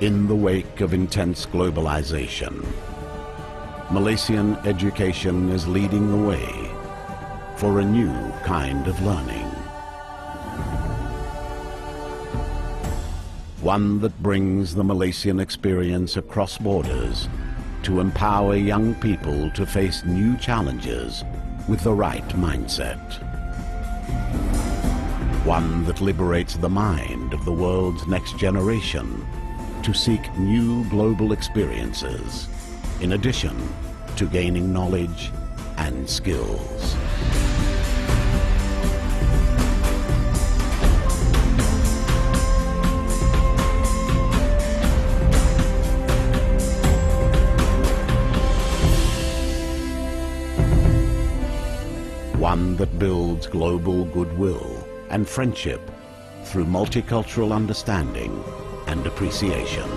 In the wake of intense globalization, Malaysian education is leading the way for a new kind of learning. One that brings the Malaysian experience across borders to empower young people to face new challenges with the right mindset. One that liberates the mind of the world's next generation to seek new global experiences, in addition to gaining knowledge and skills. One that builds global goodwill and friendship through multicultural understanding and appreciation.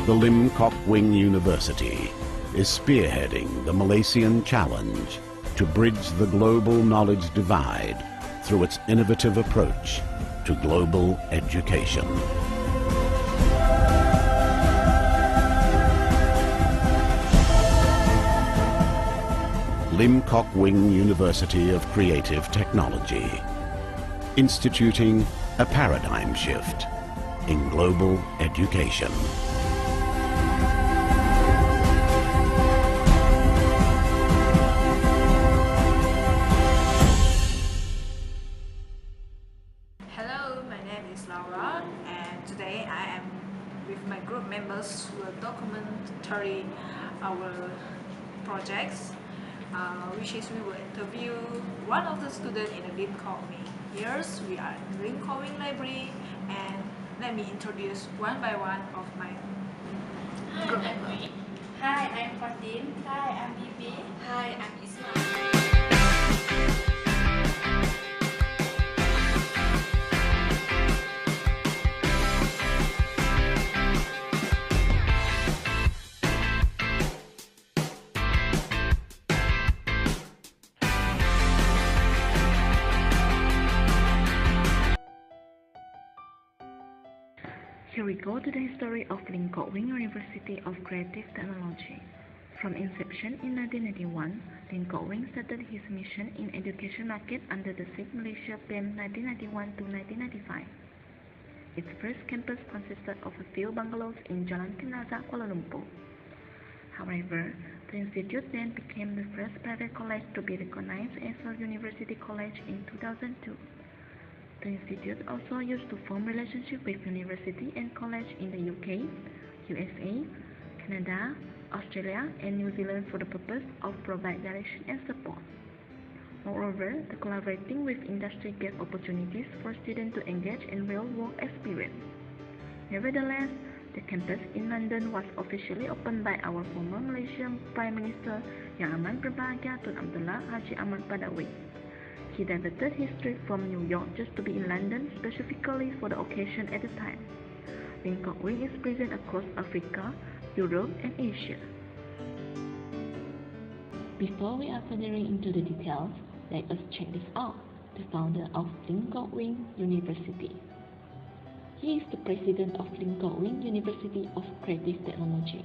The Lim Kok Wing University is spearheading the Malaysian challenge to bridge the global knowledge divide through its innovative approach to global education. Lim Kok Wing University of Creative Technology, instituting a paradigm shift in global education. And today I am with my group members who will documentary our projects, which is we will interview one of the students in the Lim Kok Wing. Here we are in the Lim Kok Wing library, and let me introduce one by one of my group members. Hi, I'm Fatin. Hi, I'm Bibi. Hi, I'm Isma. Here we go to the history of Lim Kok Wing University of Creative Technology. From inception in 1991, Lim Kok Wing started his mission in education market under the SIG Malaysia plan 1991 to 1995. Its first campus consisted of a few bungalows in Jalan Kenaza, Kuala Lumpur. However, the institute then became the first private college to be recognized as a university college in 2002. The institute also used to form relationships with university and college in the UK, USA, Canada, Australia, and New Zealand for the purpose of provide direction and support. Moreover, the collaborating with industry gave opportunities for students to engage in real work experience. Nevertheless, the campus in London was officially opened by our former Malaysian Prime Minister Yang Amat Berbahagia Tun Abdullah Haji Ahmad Badawi. He diverted his trip from New York just to be in London specifically for the occasion at the time. Lim Kok Wing is present across Africa, Europe, and Asia. Before we are furthering into the details, let us check this out, the founder of Lim Kok Wing University. He is the president of Lim Kok Wing University of Creative Technology.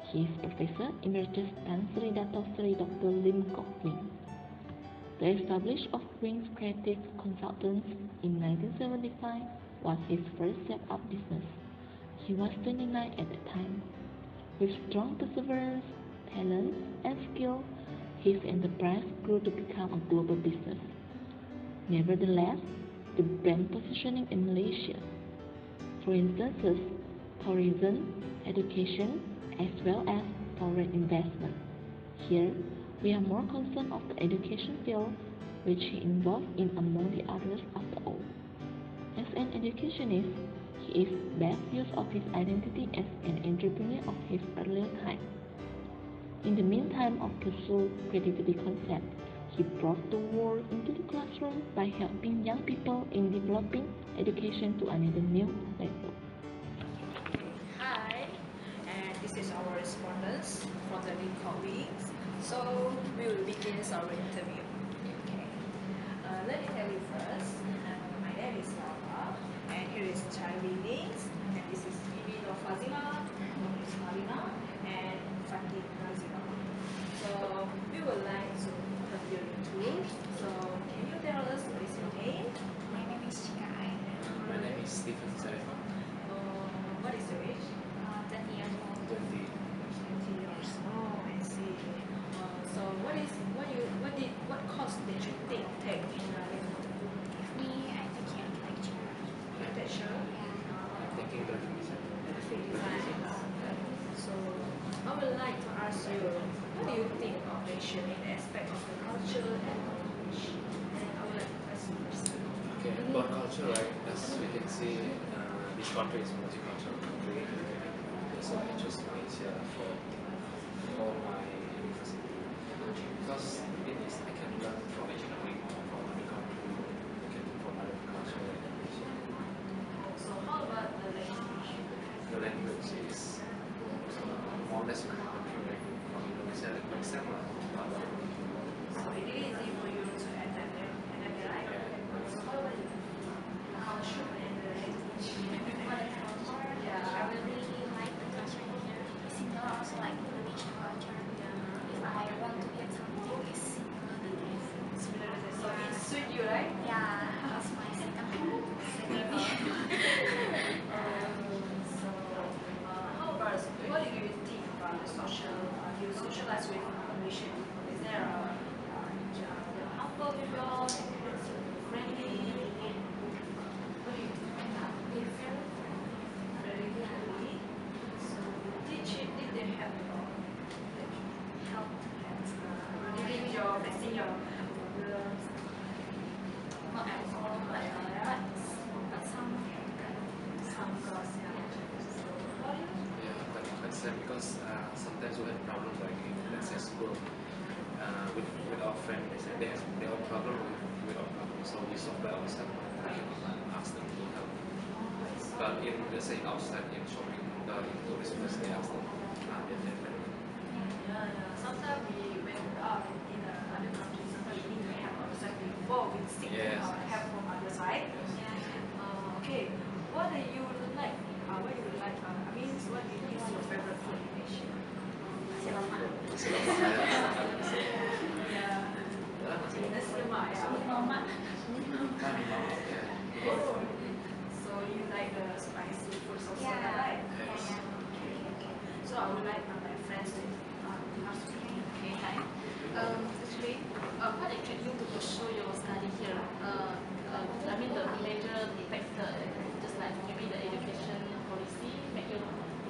He is Professor Emeritus Tan Sri Dato Sri Dr. Lim Kok Wing. The establishment of Wing's creative consultants in 1975 was his first set-up business. He was 29 at the time. With strong perseverance, talent, and skill, his enterprise grew to become a global business. Nevertheless, the brand positioning in Malaysia, for instance, tourism, education, as well as foreign investment. Here, we are more concerned of the education field, which he involved in among the others after all. As an educationist, he is best use of his identity as an entrepreneur of his earlier time. In the meantime of pursuit creativity concept, he brought the world into the classroom by helping young people in developing education to another new level. Hi, and this is our respondents from the Unitar Kuching. So we will begin our interview. Okay. Let me tell you first. My name is Lava, and here is Chai Weelings, and this is Bibi Fazila, this is Marina, and Fatin. So we would like to have your tour. So can you tell us what is your name? My name is Chika. My name is Stephen Sarifah. What is your age? 20 years old. 20. 20 years. Oh, I see. So what course did you take in Me, I take architecture. architecture? I'm taking graphic design. Graphic design. So I would like to ask you, what do you think of Malaysia in the aspect of the culture and language? And I would like to ask you first. Okay, about culture, right? As we can see, this country is a multicultural country. So I chose Malaysia for my university because it is I can learn from other country, I can from other culture like Malaysia. So how about the language? The language is more or less from Indonesia, like similar. So it is easy for you to adapt it, right? So how about the culture and the language? For the culture, I really like the culture here. Similar also like Indonesian culture. If I want to get something, it's similar to this. Similar to this. So it suits you, right? Yeah, it's my second home. Maybe. So how about what do you think about the social? You socialize with Malaysian people. Is there a humble people, friendly? What do you think? Very friendly. So did they help during your facing your problems? Not at all, but some. Some girls, yeah. So how do you? Yeah, but same because sometimes we have problems like in let's say school with our friend. They have their own problem with our problem, so we solve by ourselves. Ask them to help. But in let's say outside in shopping in tourist place, they ask them. They're friendly. Sometimes when we are in other countries, sometimes we need to help ourselves before we seek Yes. help from other side. Okay, what do you like? What do you like? I mean, what is your favorite food in Asia? Yeah. Nasi lemak, yeah. So you like the spicy food also, Yeah. right? Yes. Okay. So I would like my friends to ask me. Okay, hi. Actually, what attracted you to pursue your study here? I mean the major factor, just like maybe the education policy, make you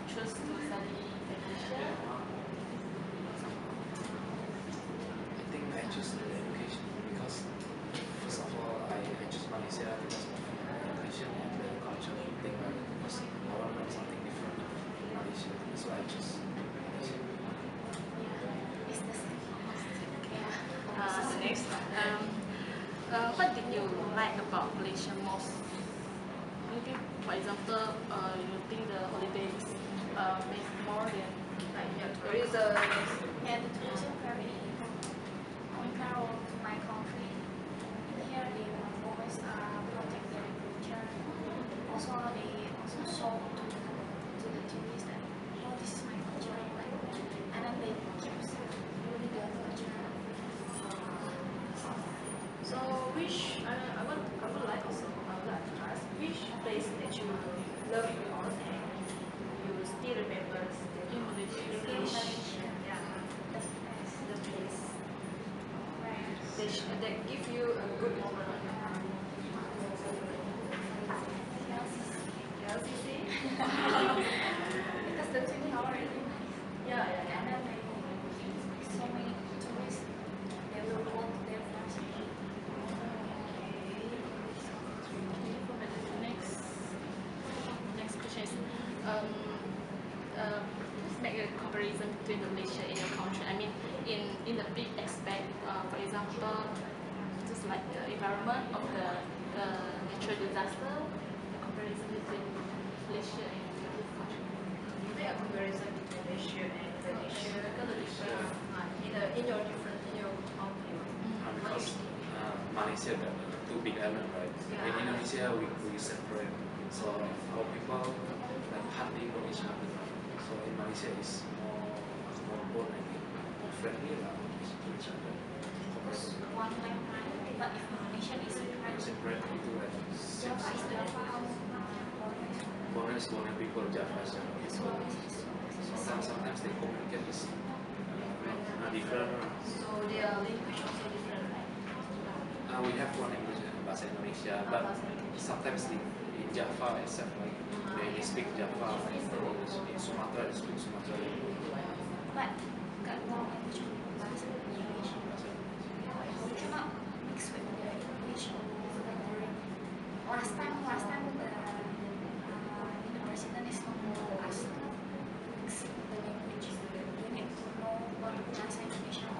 choose to study education. I think I choose the education because first of all I choose Malaysia because of the education and the culture thing, right? Because I want to learn something different from Malaysia, so I choose Malaysia. It's the same. Next, what did you like about Malaysia most? Maybe, for example, you think the holidays make more than like your tourism. Yeah, the tourism very comparable to my country. Here they always protect their culture. Also they also show to the tourists that this is my culture, like, and then they keep really their culture. So which I would like to ask which place that give you a good moment? LCC? Because the 20 hours really nice. Yeah. And then so many tourists, they will go to their first. Next question is, let's make a comparison between Malaysia and your country. I mean, in the big aspect, for example, just like the environment of the natural disaster, the comparison between Malaysia and your country. Make a comparison between Malaysia and Indonesia. In your different country. Because Malaysia got two big islands, right? Yeah. In Indonesia, we separate. So our people like hunting for each other. So in Malaysia, it's more bold, I think, more friendly to each other. Because one land, but if Indonesia is Separate into like six. Java is the Borneo people, Java. So sometimes they communicate is different. So their language also different, right? We have one language, bahasa Indonesia, but sometimes in Java itself, like they speak Java. In Sumatra, they speak Sumatra language. but got one language bahasa Indonesia. We cannot mix with the English or last time the university is not us to mix the language. You need to know what bahasa Indonesia.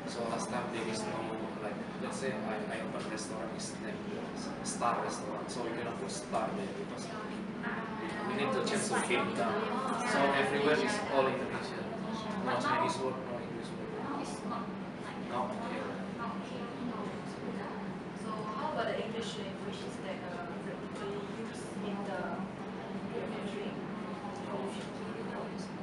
So last time there is no, like, let's say I open a restaurant, it's named Star Restaurant, so we cannot put Star there because we need to change the game down. So everywhere is all Indonesian. No Chinese word, no English word. Now it's not like No, okay. So how about the English languages that frequently used in your country?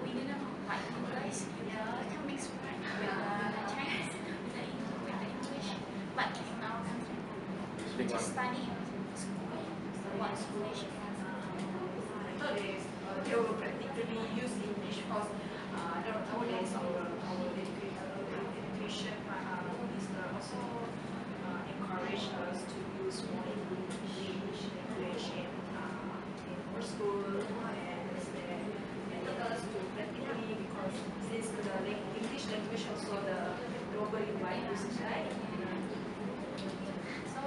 we didn't like you guys. Yeah, I can mix right with the Chinese, with the English, but in our country, You we speak just one. study in school. What school is I thought they will practically use English because nowadays our education minister also encourage us to use more English language in our school and taught us to practically because since the English language also the globally wide usage, right? So,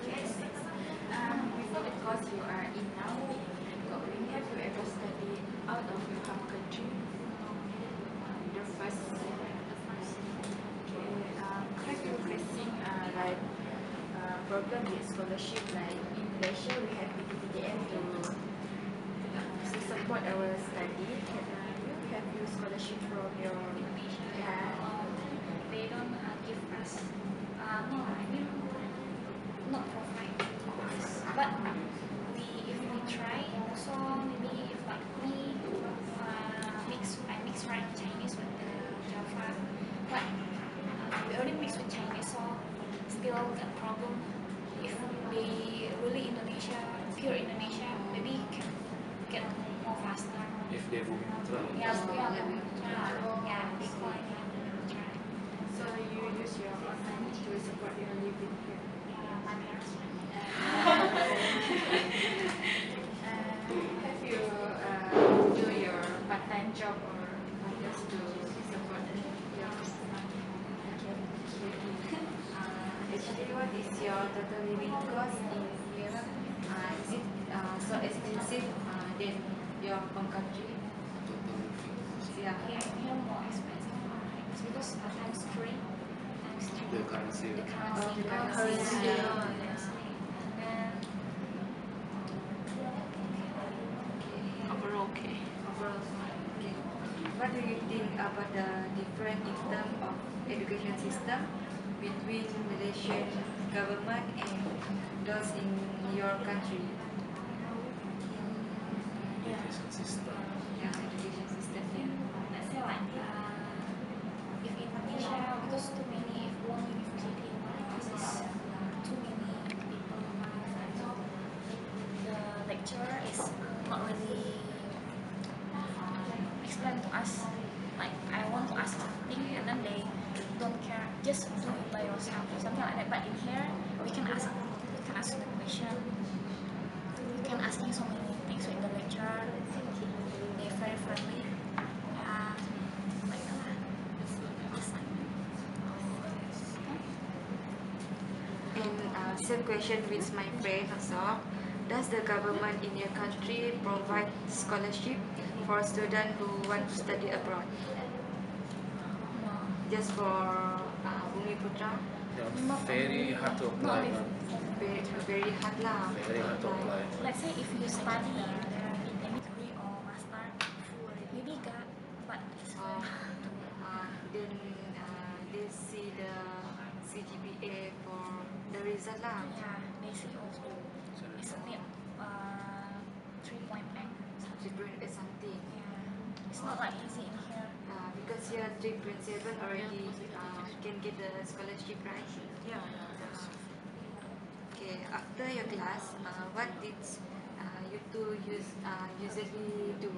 yes, before the course you are in now, have you ever studied out of your home country? The first, have you facing like problem with scholarship? Like in Malaysia, we have PTTM to support our study. Have you scholarship from your they don't give us no, I mean not provide us, but if we try also maybe if like me I mix right Chinese with the Java, but we only mix with Chinese, so still got problem. If they really Indonesia, pure Indonesia, maybe can get more faster. If they move into Yeah, Bitcoin, try. so you use your online to support your living here? Yeah, my parents. Have you do your part-time job or just to support your actually, what is your total living cost in here? Is it so expensive than your home country? Yeah. Here more expensive. It's because times three. the currency. The currency. The currency. And Overall, okay. Overall, okay. What do you think about the different in terms of education system between Malaysian government and those in your country? Education system. Yeah, education system. Yeah. let's say like if in Malaysia because too many, if one university is too many people, so the lecturer is not really explain to us. Like I want to ask something and then they don't care, just do it by something like that. But in here, we can ask the question. We can asking so many things with the lecturer. They're very friendly. Like that. And same question with my friend also. Does the government in your country provide scholarship for students who want to study abroad? Just for Bumi Putra? Very hard to apply. Very hard lah. Very hard to apply. Let's say if you study in any degree or master, maybe got, but it's very hard. Then they see the CGPA for the result lah. Yeah, they see also. It's only 3 point blank. Something. Yeah. It's not like easy in here. Because here 3.7 already can get the scholarship, right? Yeah. Okay, after your class, what did you two usually do?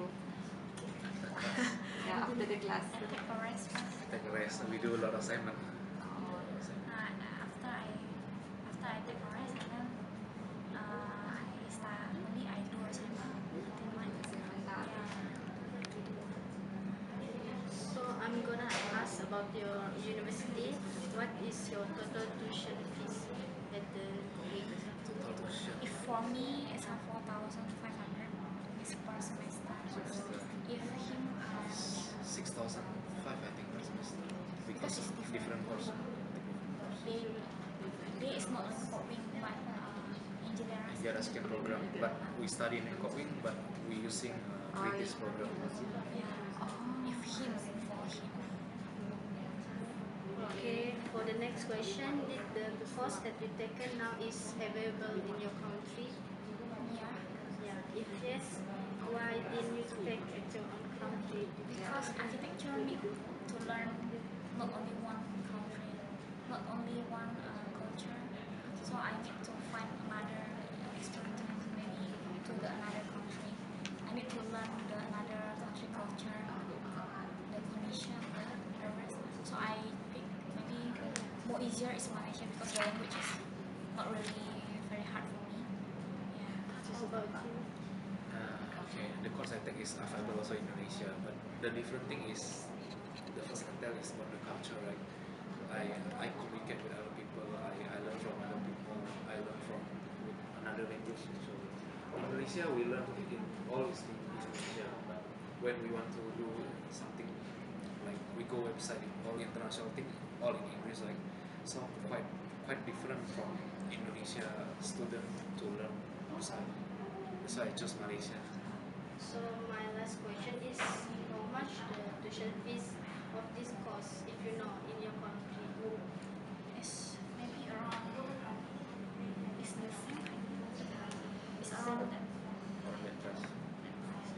Yeah, after the class. Take a rest first. Take a rest. We do a lot of assignment. After I take a rest, and then I start. Maybe I do assignment. So I'm gonna ask about your university. What is your total tuition fees at the If for me, it's 4,500 is per semester. If him, 6,500, I think, per semester. Because it's of different course. they is not coping, but engineering. Engineering skill program, but we study in Koping, but we using British program. If him, for him. Okay, for the next question, did the course that you taken now is available in your country? Yeah. Yeah. If yes, why didn't you take at your own country? Because architecture need to learn not only one country, not only one culture. So I need to find another experience, maybe to the another country. I need to learn the another country culture, the condition, the rest. So I pick maybe more easier is Malaysia because the language is not really very hard for me. Yeah. How about you? Okay, the course I take is available also in Indonesia, but the different thing is the first I tell is about the culture, right? I communicate with other people, I learn from other people, I learn from another language. So in Malaysia we learn in all is in Indonesia, but when we want to do something like we go website in all international thing, all in English, like so quite different from Indonesia student to learn outside. So I chose Malaysia. So my last question is, how much the tuition fees of this course, if you know, in your country? It's maybe around, it's the same. It's around that.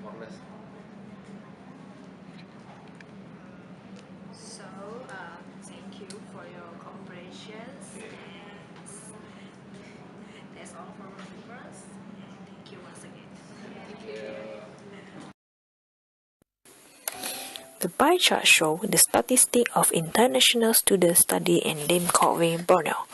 More or less. So, thank you for your cooperations. That's all from us. Thank you once again. The pie chart shows the statistic of international students study in Lim Kok Wing, Borneo.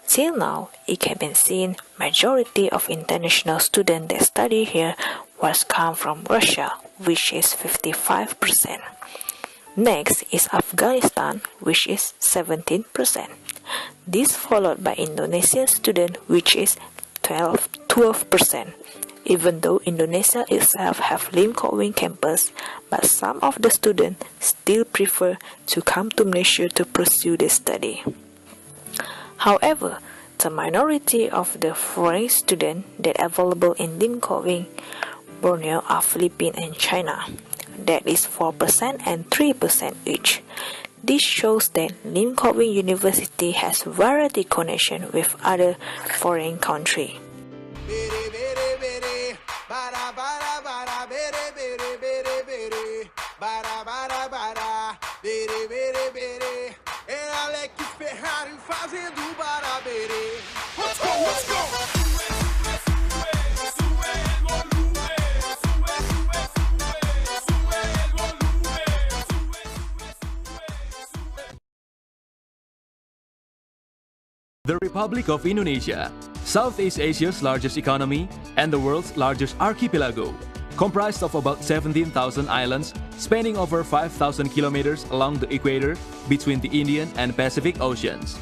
Till now, it can be seen majority of international students that study here was come from Russia, which is 55%. Next is Afghanistan, which is 17%. This followed by Indonesian students, which is 12%. Even though Indonesia itself have Lim Kok Wing campus, but some of the students still prefer to come to Malaysia to pursue their study. However, the minority of the foreign students that are available in Lim Kok Wing, Borneo are Philippines and China. That is 4% and 3% each. This shows that Lim Kok Wing University has variety connection with other foreign countries. The Republic of Indonesia, Southeast Asia's largest economy and the world's largest archipelago, comprised of about 17,000 islands spanning over 5,000 kilometers along the equator between the Indian and Pacific Oceans.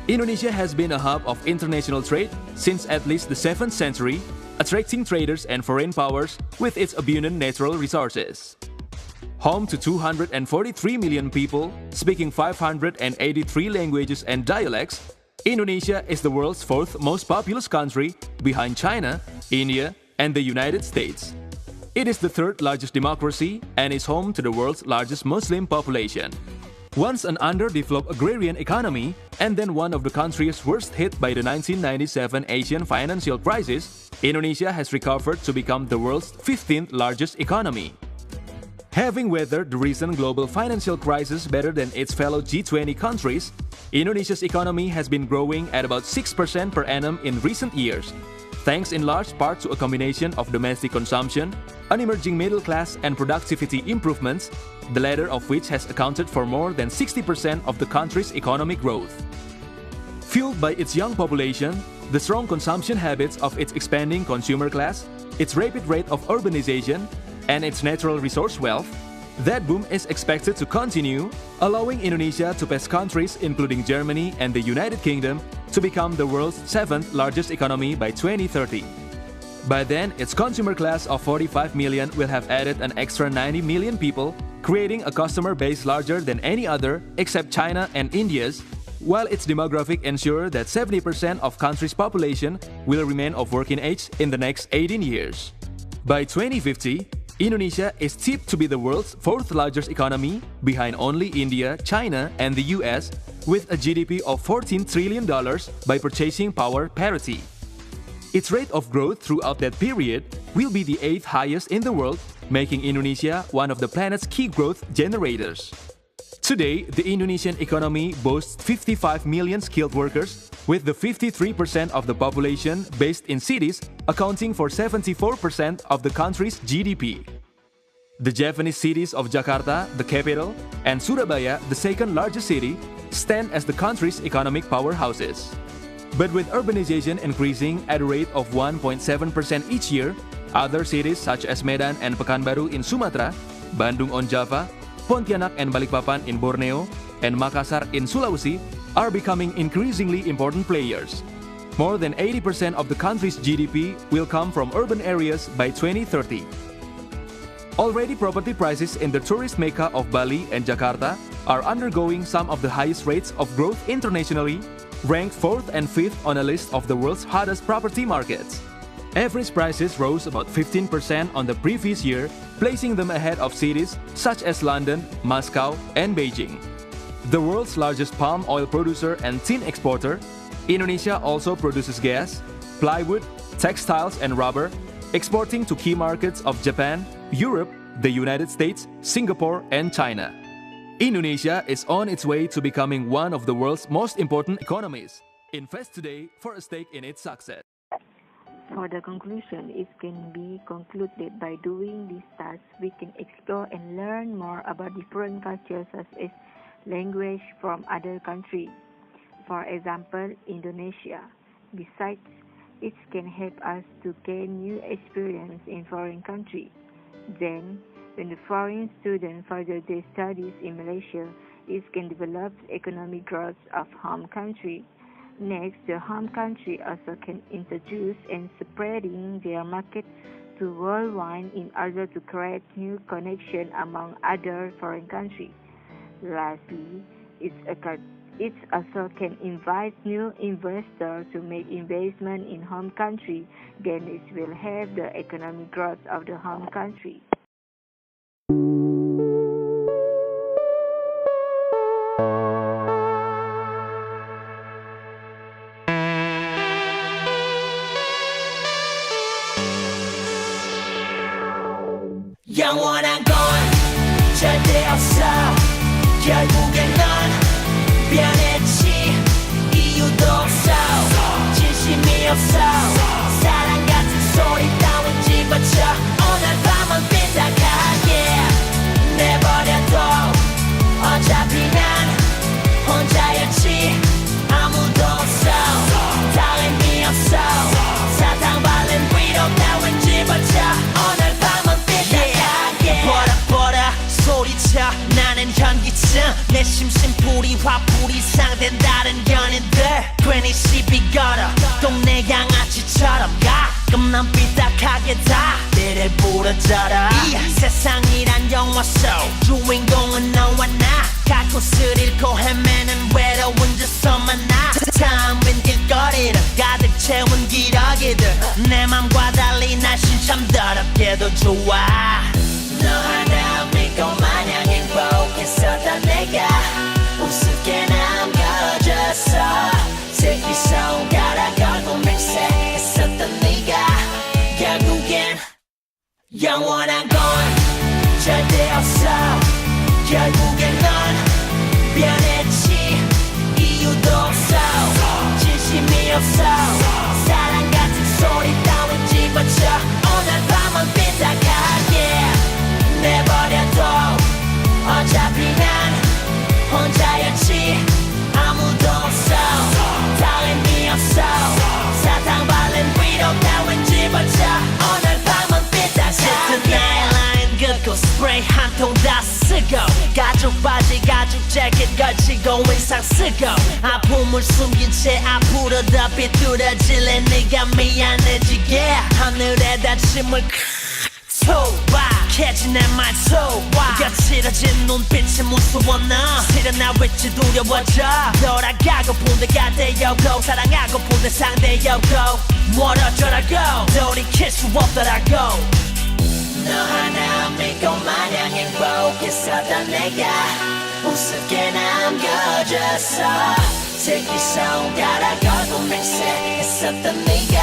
Indonesia has been a hub of international trade since at least the 7th century, attracting traders and foreign powers with its abundant natural resources. Home to 243 million people speaking 583 languages and dialects, Indonesia is the world's 4th most populous country behind China, India, and the United States. It is the 3rd largest democracy and is home to the world's largest Muslim population. Once an underdeveloped agrarian economy and then one of the countries worst hit by the 1997 Asian financial crisis, Indonesia has recovered to become the world's 15th largest economy. Having weathered the recent global financial crisis better than its fellow G20 countries, Indonesia's economy has been growing at about 6% per annum in recent years, thanks in large part to a combination of domestic consumption, an emerging middle class and productivity improvements, the latter of which has accounted for more than 60% of the country's economic growth. Fueled by its young population, the strong consumption habits of its expanding consumer class, its rapid rate of urbanization, and its natural resource wealth, that boom is expected to continue, allowing Indonesia to pass countries including Germany and the United Kingdom to become the world's 7th largest economy by 2030. By then, its consumer class of 45 million will have added an extra 90 million people, creating a customer base larger than any other except China and India's, while its demographic ensure that 70% of country's population will remain of working age in the next 18 years. By 2050, Indonesia is tipped to be the world's 4th largest economy, behind only India, China, and the US, with a GDP of $14 trillion by purchasing power parity. Its rate of growth throughout that period will be the 8th highest in the world, making Indonesia one of the planet's key growth generators. Today, the Indonesian economy boasts 55 million skilled workers, with the 53% of the population based in cities accounting for 74% of the country's GDP. The Javanese cities of Jakarta, the capital, and Surabaya, the 2nd largest city, stand as the country's economic powerhouses. But with urbanization increasing at a rate of 1.7% each year, other cities such as Medan and Pekanbaru in Sumatra, Bandung on Java, Pontianak and Balikpapan in Borneo, and Makassar in Sulawesi are becoming increasingly important players. More than 80% of the country's GDP will come from urban areas by 2030. Already, property prices in the tourist mecca of Bali and Jakarta are undergoing some of the highest rates of growth internationally, ranked 4th and 5th on a list of the world's hottest property markets. Average prices rose about 15% on the previous year, placing them ahead of cities such as London, Moscow, and Beijing. The world's largest palm oil producer and tin exporter, Indonesia also produces gas, plywood, textiles, and rubber, exporting to key markets of Japan, Europe, the United States, Singapore, and China. Indonesia is on its way to becoming one of the world's most important economies. Invest today for a stake in its success. For the conclusion, it can be concluded by doing these tasks, we can explore and learn more about different cultures such as language from other countries. For example, Indonesia. Besides, it can help us to gain new experience in foreign countries. Then, when the foreign student further their studies in Malaysia, it can develop economic growth of home country. Next, the home country also can introduce and spreading their market to worldwide in order to create new connection among other foreign countries. Lastly, it also can invite new investors to make investment in home country. Then it will have the economic growth of the home country. 영원한 건 절대 없어 결국엔 넌 변했지 이유도 없어 진심이 없어 사랑 같은 소리 따윈 집어쳐 오늘 밤은 심심풀이 화풀이 상된다는 연인들 괜히 시비 걸어 동네 양아치처럼 가끔 난 삐딱하게 다 때를 부러져라 이 세상이란 영화 속 주인공은 너와 나 갈 곳을 잃고 헤매는 외로운 저서만 나 텅빈 길거리를 가득 채운 기러기들 내 맘과 달리 날씬 참 더럽게도 좋아 너 하나 믿고 마냥 행복했었던 내가 우습게 남겨졌어 새끼 손가락 걸고 맹세했었던 네가 결국엔 영원한 건 절대 없어 결국엔 넌 변했지 이유도 없어 진심이 없어 사랑 같은 소리 따윈 집어쳐 오늘 밤은 삐딱하게 내버려둬 어차피 난 혼자였지 아무도 없어 다 의미 없어 사탕 발린 위로 따윈 집어쳐 오늘 밤은 삐딱하게 라인 긋고 스프레이 한 통 다 쓰고 가죽 바지 가죽 재킷 걸치고 인상 쓰고 아픔을 숨긴 채 앞으로 더 비뚤어질래 네가 미안해지게 하늘에다 침을 소박해진 내 말 소박 거칠어진 눈빛이 무서워 너 실은 나 왠지 두려워져 돌아가고픈 내가 되었고 사랑하고픈 내 상대였고 멀어져라고 돌이킬 수 없더라고 너 하나 믿고 마냥 행복했었던 내가 우습게 남겨졌어 새끼 손가락 걸고 맹세했었던 네가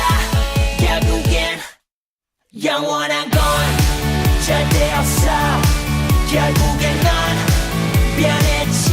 결국엔 영원한 건 절대 없어 결국엔 넌 변했지